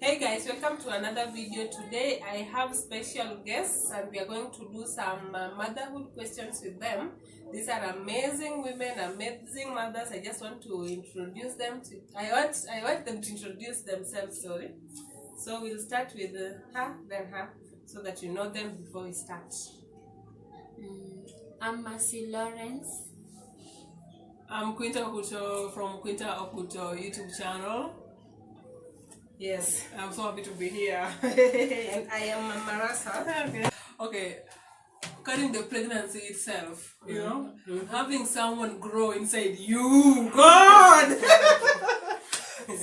Hey guys, welcome to another video. Today I have special guests and we are going to do some motherhood questions with them. These are amazing women, amazing mothers. I just want to introduce them to I want them to introduce themselves, sorry. So we'll start with her, then her, so that you know them before we start. I'm Mercy Lawrence. I'm Quinta Okuto from Quinta Okuto YouTube channel. Yes, I'm so happy to be here. And I am Marasa. Okay, cutting the pregnancy itself, you know, having someone grow inside you. God!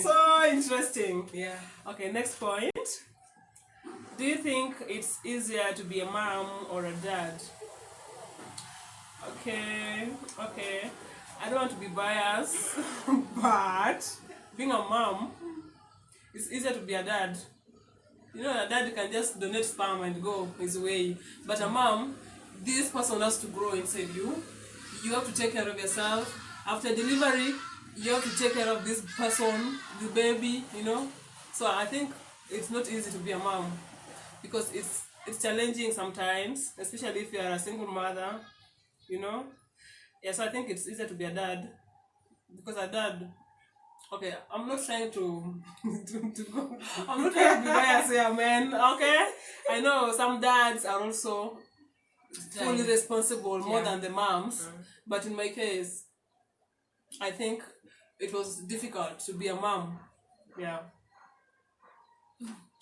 So interesting. Yeah. Okay, next point. Do you think it's easier to be a mom or a dad? Okay. I don't want to be biased, but being a mom, it's easier to be a dad. You know, a dad can just donate sperm and go his way. But a mom, this person has to grow inside you. You have to take care of yourself. After delivery, you have to take care of this person, the baby, you know. So I think it's not easy to be a mom because it's challenging sometimes, especially if you are a single mother, you know. Yeah, so I think it's easier to be a dad because a dad. Okay, I'm not trying to go. I'm not trying to be biased here, man. Okay, I know some dads are also fully responsible more than the moms, but in my case, I think it was difficult to be a mom. Yeah.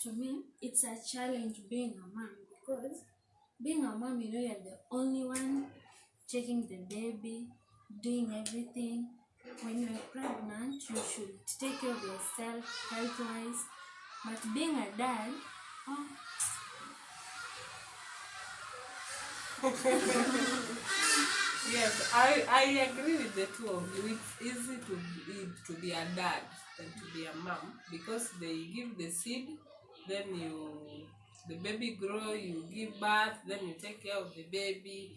To me, it's a challenge being a mom because being a mom, you know, you're the only one taking the baby, doing everything. When you're pregnant, you should take care of yourself health-wise. But being a dad, Yes, I agree with the two of you. It's easy to be a dad than to be a mom because they give the seed, then the baby grow, you give birth, then you take care of the baby.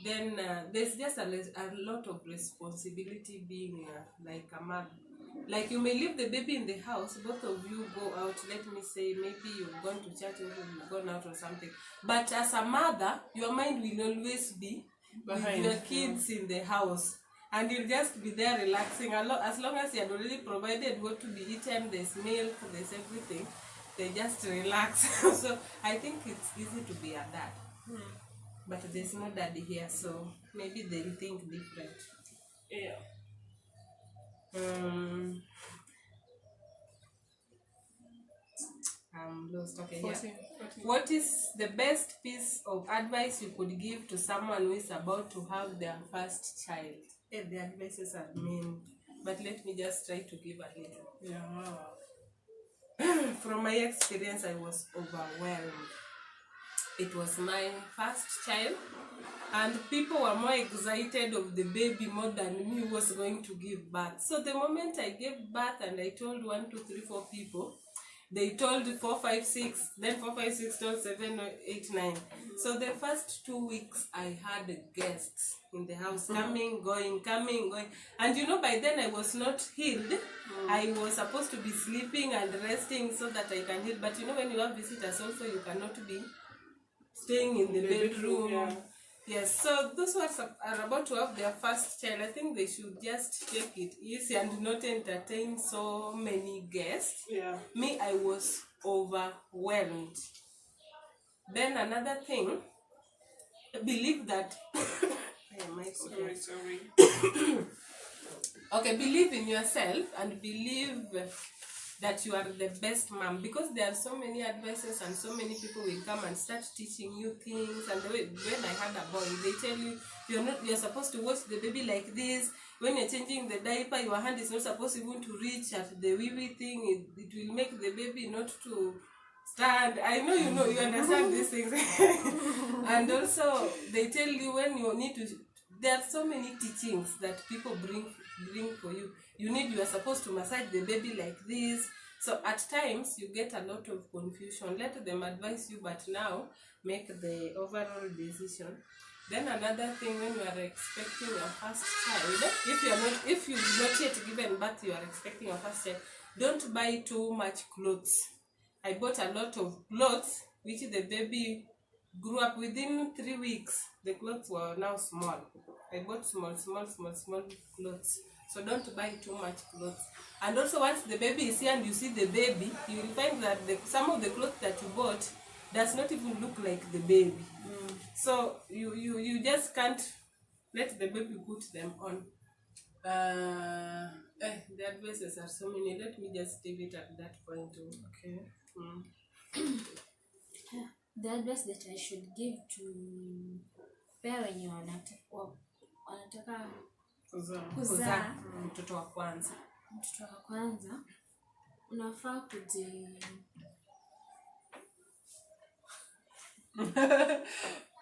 Then there's just a lot of responsibility being like a mother. Like you may leave the baby in the house, both of you go out, let me say maybe you've gone to church or you've gone out or something. But as a mother, your mind will always be behind with your kids in the house. And you'll just be there relaxing. As long as you had already provided what to be eaten, there's milk, there's everything, they just relax. So I think it's easy to be a dad. But there's no daddy here, so maybe they'll think different. Yeah. I'm lost. Okay, 14. What is the best piece of advice you could give to someone who is about to have their first child? Yeah, the advices are mean, but let me just try to give a little. Yeah. From my experience, I was overwhelmed. It was my first child, and people were more excited of the baby more than me who was going to give birth. So the moment I gave birth and I told 1, 2, 3, 4 people, they told 4, 5, 6, then 4, 5, 6 told 7, 8, 9. So the first 2 weeks I had guests in the house coming, going. And you know, by then I was not healed. I was supposed to be sleeping and resting so that I can heal. But you know, when you have visitors also, you cannot be staying in the bedroom. Yeah. Yes, so those who are about to have their first child, I think they should just take it easy and not entertain so many guests. Yeah. Me, I was overwhelmed. Then another thing, believe that. Sorry. Okay, believe in yourself and believe that you are the best mom, because there are so many advices and so many people will come and start teaching you things. And when I had a boy, they tell you you're supposed to watch the baby like this. When you're changing the diaper, your hand is not supposed even to reach at the wee thing. It will make the baby not to stand. I know you understand these things. And also they tell you when you need to. There are so many teachings that people bring for you. You are supposed to massage the baby like this. So at times you get a lot of confusion. Let them advise you, but now make the overall decision. Then another thing, when you are expecting your first child, if you've not yet given birth, you are expecting your first child, don't buy too much clothes. I bought a lot of clothes, which the baby grew up within 3 weeks. The clothes were now small. I bought small clothes. So don't buy too much clothes. And also once the baby is here and you see the baby, you will find that some of the clothes that you bought does not even look like the baby. So you just can't let the baby put them on. The advices are so many. Let me just leave it at that point. Okay. The advice that I should give to pea wenye wanataka kuzaa mtoto wa kwanza, unafaa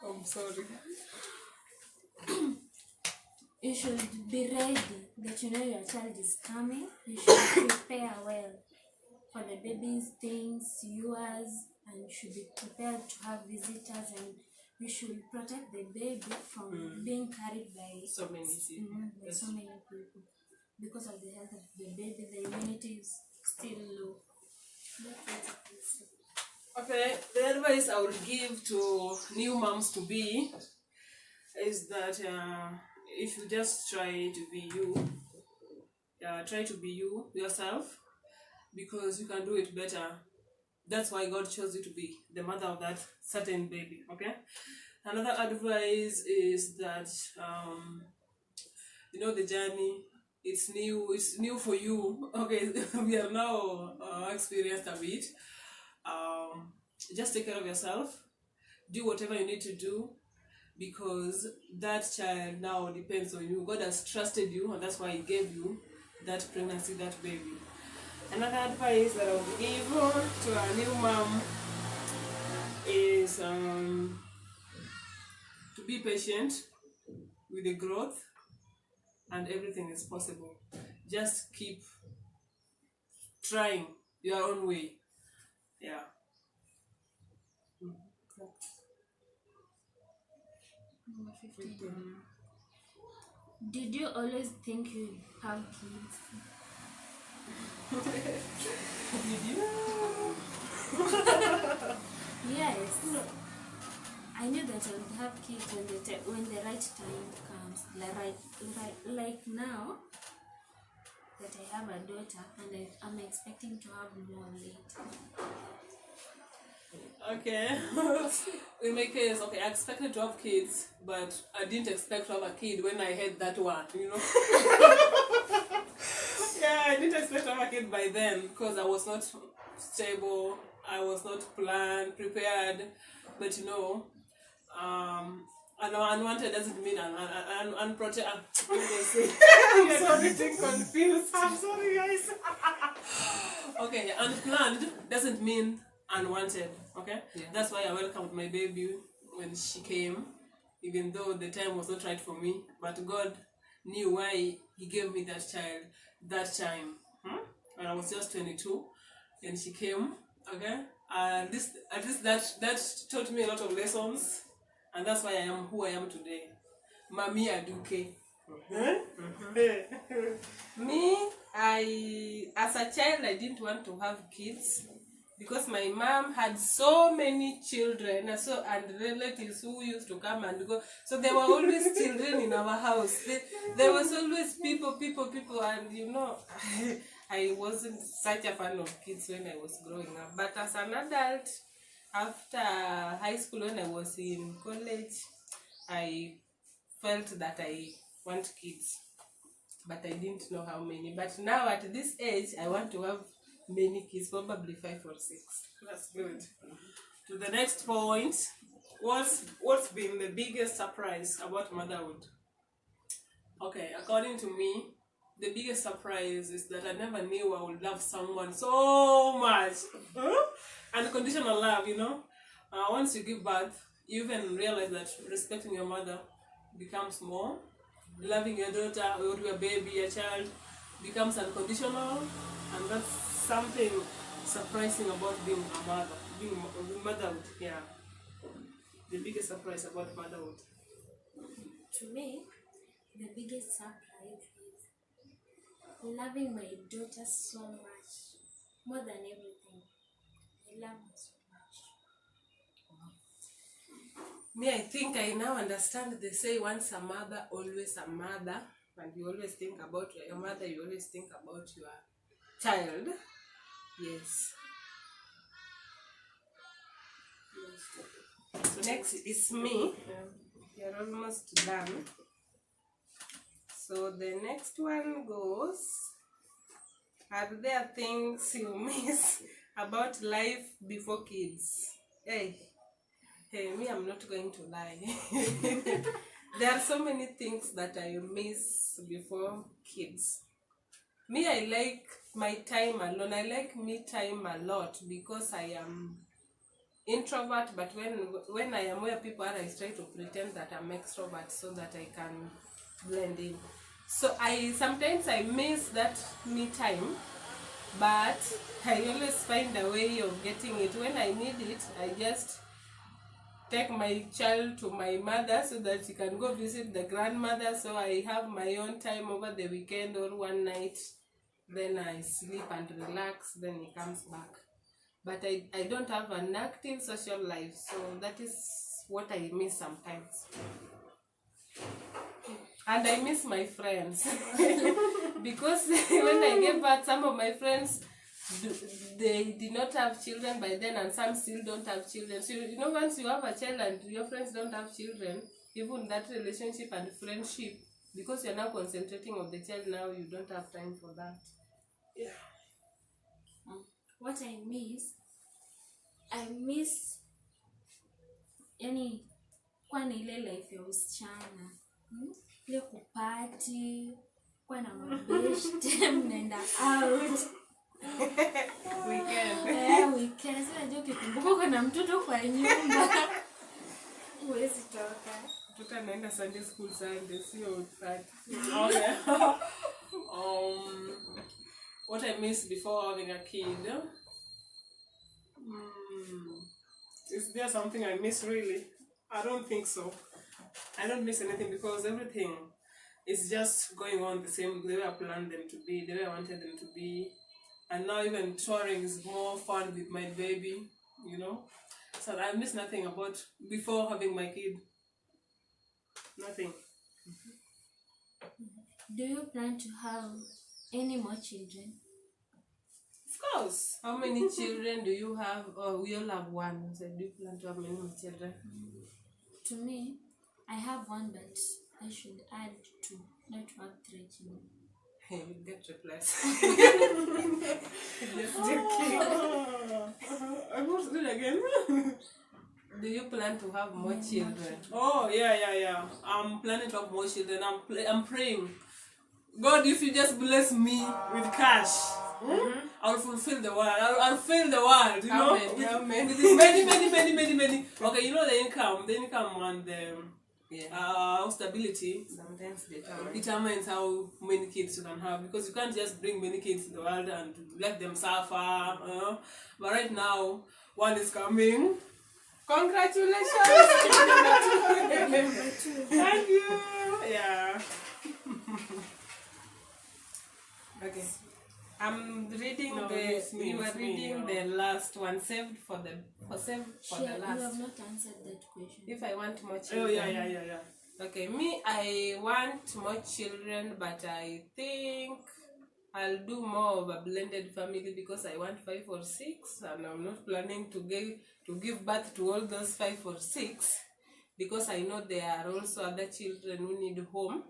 I'm sorry. You should be ready that you know your child is coming. You should prepare well for the baby's things, yours, and you should be prepared to have visitors, and you should protect the baby from being carried by so many people. Because of the health of the baby, the immunity is still low. That's what it is. Okay, the advice I would give to new moms to be is that if you just try to be you, try to be you yourself, because you can do it better. That's why God chose you to be the mother of that certain baby. Okay. Another advice is that the journey, it's new for you. Okay, we are now experienced a bit. Just take care of yourself, do whatever you need to do, because that child now depends on you. God has trusted you, and that's why He gave you that pregnancy, that baby. Another advice that I would give to a new mom is to be patient with the growth, and everything is possible. Just keep trying your own way. Yeah. Number 15. Did you always think you'd have kids? Did you? Yes. I knew that I would have kids when the right time comes. Like now that I have a daughter, and I'm expecting to have more later. Okay. In my case, I expected to have kids, but I didn't expect to have a kid when I had that one, Yeah, I didn't expect to have a kid by then because I was not stable, I was not prepared, but unwanted doesn't mean unprotected. I'm sorry, getting confused. I'm sorry, guys. Okay, unplanned doesn't mean unwanted. Okay, yeah. That's why I welcomed my baby when she came, even though the time was not right for me. But God knew why He gave me that child that time. When I was just 22, and she came. Okay, at least that taught me a lot of lessons, and that's why I am who I am today. Mami Aduke. Me, as a child, I didn't want to have kids because my mom had so many children and relatives who used to come and go. So there were always children in our house. There was always people, and I wasn't such a fan of kids when I was growing up. But as an adult, after high school, when I was in college, I felt that I want kids, but I didn't know how many. But now at this age, I want to have many kids, probably 5 or 6. That's good. To the next point, what's been the biggest surprise about motherhood? Okay, according to me, the biggest surprise is that I never knew I would love someone so much. Unconditional love, once you give birth, you even realize that respecting your mother becomes more. Loving your daughter or your baby, your child, becomes unconditional, and that's something surprising about being a mother, motherhood. Yeah, the biggest surprise about motherhood. To me, the biggest surprise is loving my daughter so much, more than everything. I love her so much. Me, I think I now understand. They say once a mother, always a mother. And you always think about your mother, you always think about your child. Yes. Next is me. You're almost done. So the next one goes, are there things you miss about life before kids? Hey, me, I'm not going to lie. There are so many things that I miss before kids. Me, I like my time alone. I like me time a lot because I am introvert, but when I am where people are, I try to pretend that I'm extrovert so that I can blend in. So sometimes I miss that me time, but I always find a way of getting it. When I need it, I just take my child to my mother so that she can go visit the grandmother, so I have my own time over the weekend or one night. Then I sleep and relax, then he comes back. But I don't have an active social life, so that is what I miss sometimes. And I miss my friends. Because when I gave birth, some of my friends, they did not have children by then, and some still don't have children. So, once you have a child and your friends don't have children, even that relationship and friendship, because you're now concentrating on the child now, you don't have time for that. Yeah. What I miss yani kwa na ile life ya usichana, ile kupati kwa na mabeshte mnaenda out weekend sasa ndio kikumbuka kuna mtoto kwa nyumba huwezi toka. Mtoto anaenda Sunday school Sunday, sio party. What I missed before having a kid? Is there something I miss really? I don't think so. I don't miss anything because everything is just going on the way I planned them to be, the way I wanted them to be. And now even touring is more fun with my baby, So I miss nothing about before having my kid. Nothing. Do you plan to have any more children? Of course. How many children do you have? Oh, we all have one. So do you plan to have many more children? To me, I have one, but I should add 2, not to have 3 children. Hey, you get replies. Just joking. I want to do it again. Do you plan to have more children? Oh, yeah. I'm planning to have more children. I'm praying. God, if you just bless me with cash, I'll fulfill the world. I'll fill the world, Amen. With many. Okay, the income and the stability sometimes determines how many kids you can have, because you can't just bring many kids to the world and let them suffer. But right now, one is coming. Congratulations! Thank you. Yeah. Okay. I'm reading you were reading the last one, saved for the last. You have not answered that question. If I want more children. Oh yeah. Okay, me, I want more children, but I think I'll do more of a blended family because I want 5 or 6, and I'm not planning to give birth to all those 5 or 6 because I know there are also other children who need home.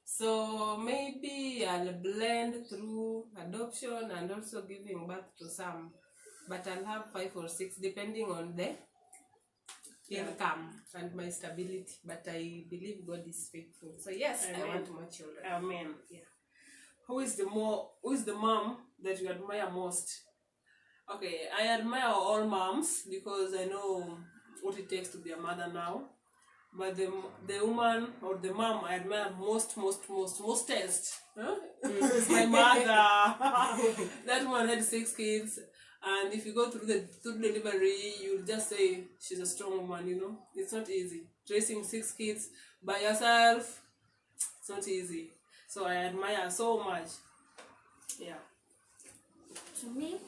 So maybe I'll blend through adoption and also giving birth to some, but I'll have 5 or 6 depending on the income and my stability. But I believe God is faithful. So yes, Amen. I want more children. Amen. Yeah. Who is the mom that you admire most? Okay, I admire all moms because I know what it takes to be a mother now. But the woman or the mom I admire mostest is my mother. That woman had 6 kids, and if you go through delivery, you'll just say she's a strong woman. It's not easy raising 6 kids by yourself. It's not easy. So I admire her so much. Yeah. To me,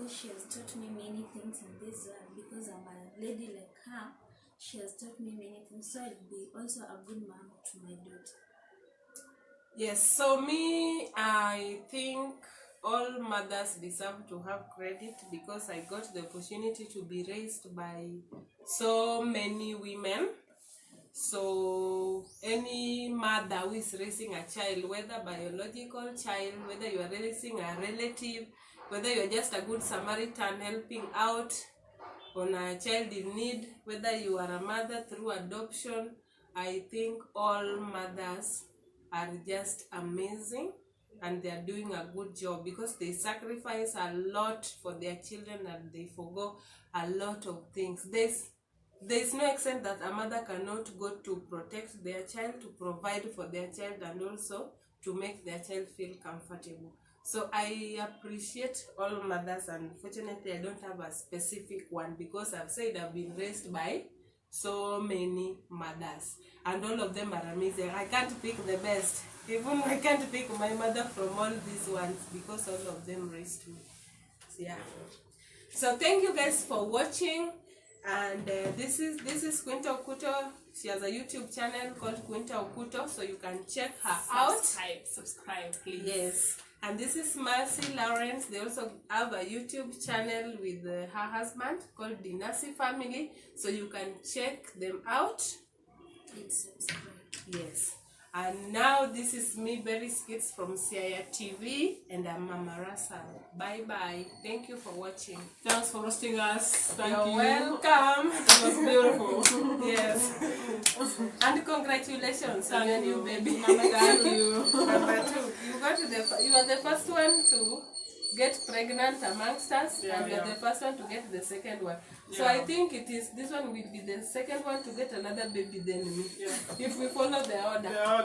because she has taught me many things in this world, because I'm a lady like her, she has taught me many things, so I'll be also a good mom to my daughter. Yes, so me, I think all mothers deserve to have credit because I got the opportunity to be raised by so many women. So any mother who is raising a child, whether biological child, whether you are raising a relative, whether you are just a good Samaritan helping out on a child in need, whether you are a mother through adoption, I think all mothers are just amazing and they are doing a good job because they sacrifice a lot for their children and they forgo a lot of things. There's no extent that a mother cannot go to protect their child, to provide for their child, and also to make their child feel comfortable. So I appreciate all mothers, and fortunately I don't have a specific one because I've said I've been raised by so many mothers and all of them are amazing. I can't pick the best. Even I can't pick my mother from all these ones because all of them raised me. So, yeah. So thank you guys for watching. And this is Quinta Okuto. She has a YouTube channel called Quinta Okuto, so you can check her out. Subscribe, please. Yes. And this is Mercy Lawrence. They also have a YouTube channel with her husband called Dinasi Family, so you can check them out. Please subscribe. Yes. And now this is me, Berry Skits from Siaya TV, and I'm Mama Russell. Bye bye. Thank you for watching. Thanks for hosting us. Thank You're you. welcome. It was beautiful. Yes. And congratulations on your new baby. Thank you. Number 2. You are the first one to get pregnant amongst us, and you're the first one to get the second one. So I think this one will be the second one to get another baby than me. Yeah. If we follow the order. Yeah.